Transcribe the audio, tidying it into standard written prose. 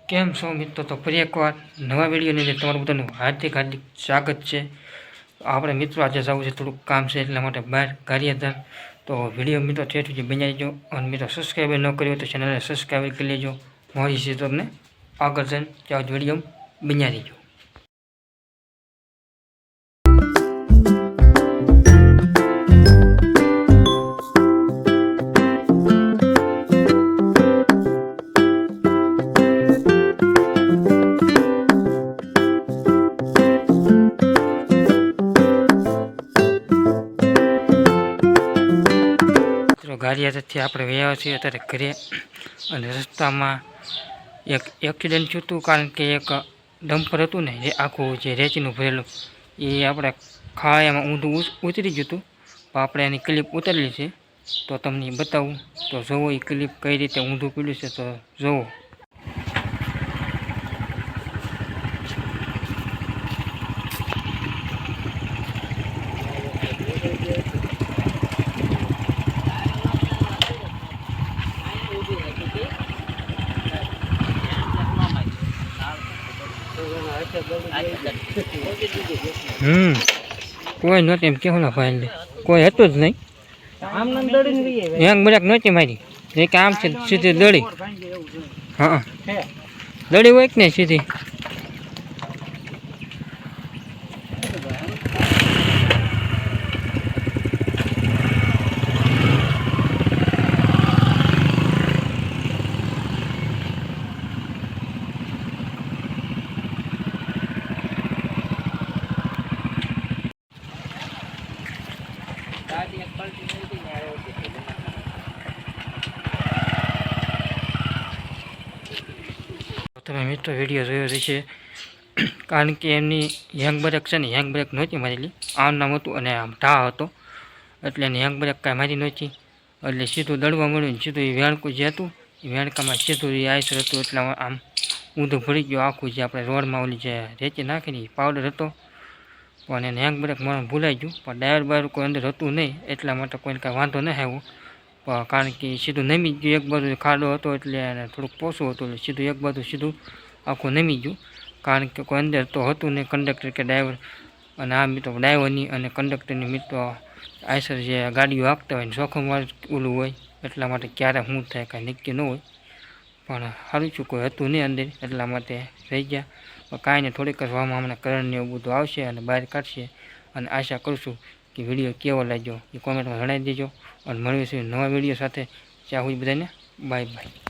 કેમ છો મિત્રો? તો ફરી એકવાર નવા વિડીયોની અંદર તમારું બધાનું હાર્દિક હાર્દિક સ્વાગત છે. આપણે મિત્રો આજે જવું છે, થોડુંક કામ છે એટલા માટે બહાર ગારિયાધાર. તો વિડીયો મિત્રો ઠેઠ સુધી બની લેજો અને મિત્રો સબસ્ક્રાઈબ ન કર્યો તો ચેનલને સબસ્ક્રાઈબ કરી લેજો. મારી છે તમને આગળ જઈને ત્યાં વિડીયો બની લેજો. ગારિયાધારથી આપણે વયા છીએ અત્યારે ઘરે, અને રસ્તામાં એક એક્સિડન્ટ થયું હતું. કારણ કે એક ડમ્પર હતું ને, જે આખું જે રેતીનું ભરેલું, એ આપણે ખાડામાં ઊંધું ઉતરી ગયું હતું. તો આપણે એની ક્લિપ ઉતારેલી છે, તો તમને બતાવું. તો જુઓ એ ક્લિપ કઈ રીતે ઊંધું પીડ્યું છે, તો જુઓ. કોઈ નહોતું એમ કેવું ના ભાઈ, કોઈ હતું જ નહીં. હેંગ બ્રેક નહોતી મારી, જે કે આમ છે સીધી દડી. હા, દડી હોય કે નહીં સીધી. તમે મિત્રો વિડીયો જોયો રહેશે, કારણ કે એમની હેંગ બ્રેક છે ને, હેંગ બ્રેક નહોતી મારેલી. આમ નામ હતું અને આમ ઢા હતો, એટલે એની હેંગ બ્રેક કાંઈ મારી નહોતી. એટલે સીધું દડવા મળ્યું, સીધું એ વેણકું જે હતું એ વેણકામાં સીધું એ આઈસર હતું, એટલે આમ ઊંધું ભરી ગયું આખું. જે આપણે રોડમાં ઓલી જે રેતી નાખીને પાવડર હતો, પણ એને હેંગ બ્રેક મારવાનું ભૂલાઈ ગયું. પણ ડાયર બાર કોઈ અંદર હતું નહીં, એટલા માટે કોઈને કાંઈ વાંધો ન આવ્યો. પણ કારણ કે સીધું નમી ગયું, એક બાજુ ખાડો હતો એટલે એને થોડુંક પોસું હતું, એટલે સીધું એક બાજુ સીધું આખું નમી ગયું. કારણ કે કોઈ અંદર તો હતું નહીં, કંડક્ટર કે ડ્રાઈવર. અને આ મિત્રો ડ્રાઈવરની અને કંડક્ટરની મિત્રો આઈસર જે ગાડીઓ હાંકતા હોય ને, જોખમવાળું ઓલું હોય, એટલા માટે ક્યારે શું થાય કાંઈ નક્કી ન હોય. પણ સારું છું, કોઈ હતું નહીં અંદર, એટલા માટે રહી ગયા. કાંઈ નહીં, થોડીક જ વામાં હમણાં કરણને એવું બધું આવશે અને બહાર કાઢશે. અને આશા કરશું કે વિડીયો કેવો લાગ્યો એ કોમેન્ટમાં જણાવી દેજો. અને મળીશું નવા વિડીયો સાથે. ત્યાં સુધી બધાને બાય બાય.